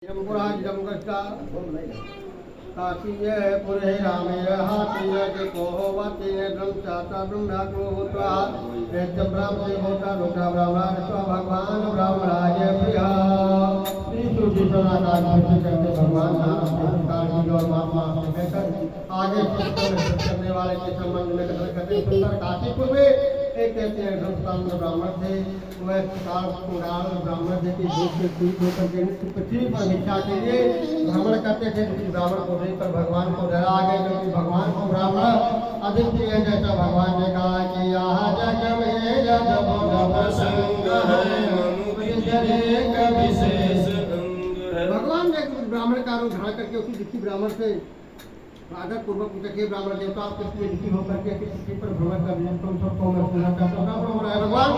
काशीय पुरे रामेय हातीय कोहवतीय ब्रह्मचाता ब्रह्मणाग्रो भूत्वा वेद्य ब्राह्मणे भूता रुद्र ब्राह्मण स्व भगवान ब्राह्मणाय प्रिय श्री सूची सोनाकार करते भगवान नारायण और महात्मा कहकर आगे करने वाले के संबंध में कहते सुंदर काशीपुर में एक कहते हैं धर्मस्थान ब्राह्मण थे वह पुराण ब्राह्मण थे कि दूसरे तीर्थ होकर के पृथ्वी पर भिक्षा के लिए भ्रमण करते थे। ब्राह्मण को देखकर भगवान को डरा आ गए क्योंकि भगवान को ब्राह्मण अधिक प्रिय है। जैसा भगवान ने कहा कि यहाँ जग में जग संग है। भगवान ने ब्राह्मण का रूप धारण करके उसी दुखी ब्राह्मण से आदर पूर्वक पूछे ब्राह्मण देवता आपके लिए दुखी होकर के किसी पर भ्रमण कर दिया तुम सबको मैं पूरा करता हूँ भगवान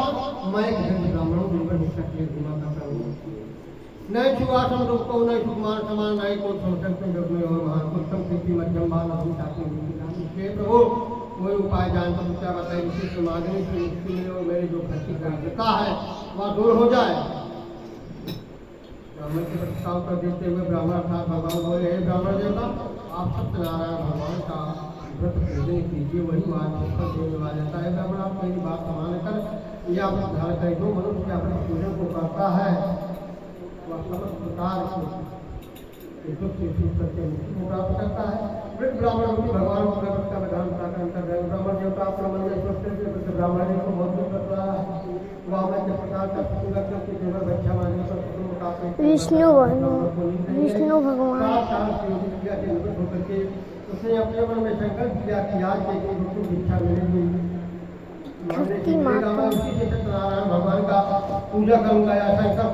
मैं एक ब्राह्मण हूँ जिन पर भिक्षा के लिए भ्रमण करता हूँ नहीं सुवासन रूप को नहीं सुकुमार समान नहीं कोई संकल्प योग में और महान उत्तम कृति मध्यम भाव अपनी ताकि प्रभु कोई उपाय जानता हूँ क्या बताइए विशिष्ट मांगने से मुक्ति में और मेरी जो भक्ति करता है वह दूर हो जाए। ब्राह्मण के प्रस्ताव कर देते हुए ब्राह्मण था भगवान बोले हे ब्राह्मण देवता आप सत्यनारायण भगवान का व्रत पूजन कीजिए वही बात फल देने वाला जाता है। ब्राह्मण आप मेरी बात मान कर या आप धारण करें जो मनुष्य के अपने पूजन को करता है वह समस्त प्रकार करके मुक्ति को प्राप्त करता है। वृद्ध ब्राह्मण भी भगवान को व्रत का विधान कर रहे ब्राह्मण देवता अपना मन में सोचते थे ब्राह्मण को बहुत कर रहा है वह मैं किस प्रकार का पूजा करके केवल बच्चा मानने पर विष्णु भगवान उसने अपने मन में संकल्प किया कि आज के दिन मुझको भिक्षा मिलेगी सत्यनारायण भगवान का पूजा करूंगा या संकल्प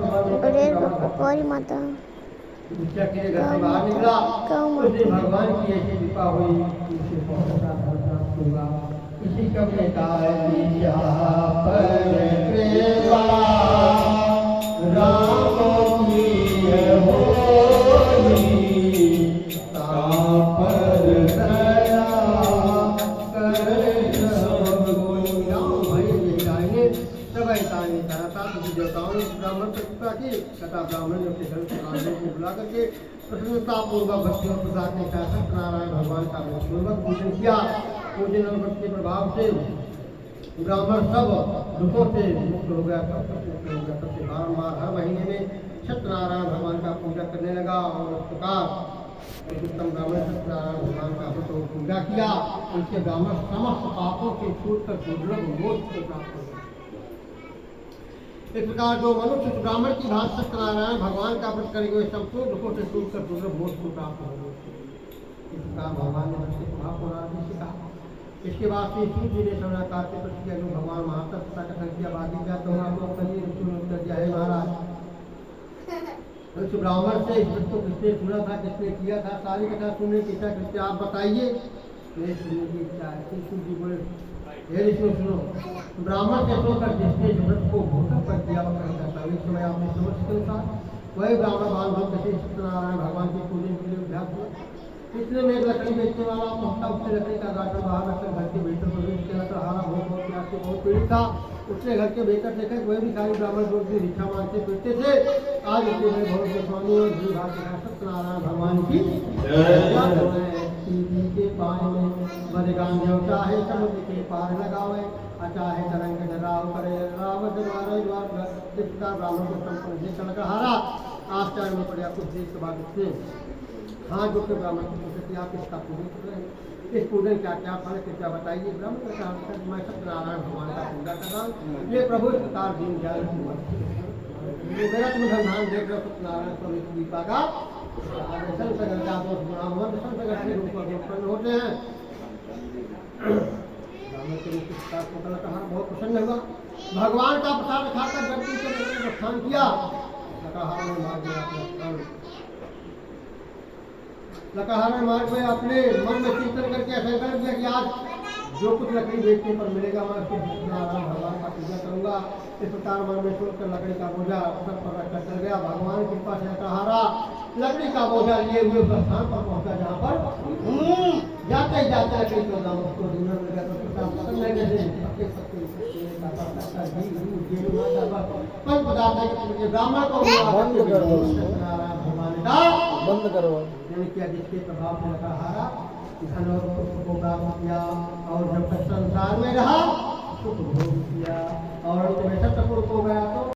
गौरी माता भिक्षा के लिए घर से बाहर निकला उस दिन भगवान की ऐसी कृपा हुई उसे बहुत सा धन प्राप्त हुआ। इसी कब ने कहा राम ब्राह्मण ने अपने घर से आदमी को बुला करके प्रसन्नतापूर्वक भक्ति और प्रसाद ने कहा सत्यनारायण भगवान का पूर्वक पूजन किया। पूजन और भक्ति के प्रभाव से ब्राह्मण सब दुखों से मुक्त हो गया सबसे बारम्बार हर महीने में सत्यनारायण भगवान का पूजा करने लगा और उस प्रकार उत्तम ब्राह्मण सत्यनारायण भगवान का व्रत पूजा किया। उसके ब्राह्मण समस्त पापों से छूटकर दुर्लभ मोक्ष को प्राप्त हो गए। इस प्रकार जो मनुष्य ब्राह्मण की भाषा सत्यनारायण भगवान का व्रत करेंगे संपूर्ण दुखों से छूटकर दुर्लभ मोक्ष को प्राप्त होंगे। इस प्रकार भगवान ने भक्ति प्रभाव को राजी से कहा। इसके बाद से शिव जी ने शरणाकार के प्रति किया जो भगवान महातत्व का कथन किया बाकी क्या तो आपको कहीं कर दिया है महाराज उस ब्राह्मण से इस व्रत को किसने सुना था किसने किया था सारी कथा सुनने की इच्छा करते आप बताइए मेरे सुनने की इच्छा है। शिव जी बोले हे ऋषि सुनो ब्राह्मण से सोकर जिसने व्रत को भूतक कर दिया इस समय आपने समझ के अनुसार वही ब्राह्मण बांधव कसे सत्यनारायण भगवान के पूजन के लिए अभ्यास हुआ। इसलिए में एक लकड़ी बेचने वाला मोटा उससे लकड़ी का गाटर बाहर रखकर घर के भीतर प्रवेश किया था। हारा बहुत प्यार से बहुत पीड़ित था। उसने घर के भीतर देखा वही भी सारी ब्राह्मण लोग भी भिक्षा मांगते फिरते थे। आज उसके में बहुत से स्वामी और श्री भाषा सत्यनारायण भगवान की के पानी में बलिदान देवता है समुद्र के पार लगावे चाहे तरंग डराव करे रावत द्वारा ब्राह्मण को संपन्न चलकर हारा आश्चर्य में पड़े कुछ देर के बाद उसने हाथ जो के ब्राह्मण को पूछे कि आप इसका पूजन करें इस पूजन क्या क्या फल क्या बताइए। ब्राह्मण का मैं सत्यनारायण भगवान का पूजा कर रहा हूँ ये प्रभु इस प्रकार दिन जाए मेरा तुम ध्यान देख रहे सत्यनारायण स्वामी की दीपा का होते हैं। बहुत प्रसन्न हुआ भगवान का प्रसाद खाकर व्यक्ति के प्रस्थान किया। लकाहार मार्ग में अपने मन में चिंतन करके संकल्प किया कि आज जो कुछ लकड़ी बेचने पर मिलेगा मैं उसके सत्यनारायण भगवान का पूजा करूंगा। इस प्रकार मन में सोचकर लकड़ी का बोझा सब पर रखकर चल गया। भगवान की कृपा से लकाहारा लकड़ी का बोझा लिए हुए स्थान पर पहुंचा जहाँ पर जाते ही जाते लकड़ी को दाम उसको ढूंढने लगा तो पकड़ने लगे पंच पदार्थ ब्राह्मण को सत्यनारायण भगवान बंद करो। मैंने किया जिसके प्रभाव से लगा हारा, धन और पुष्प को प्राप्त किया, और जब तक संसार में रहा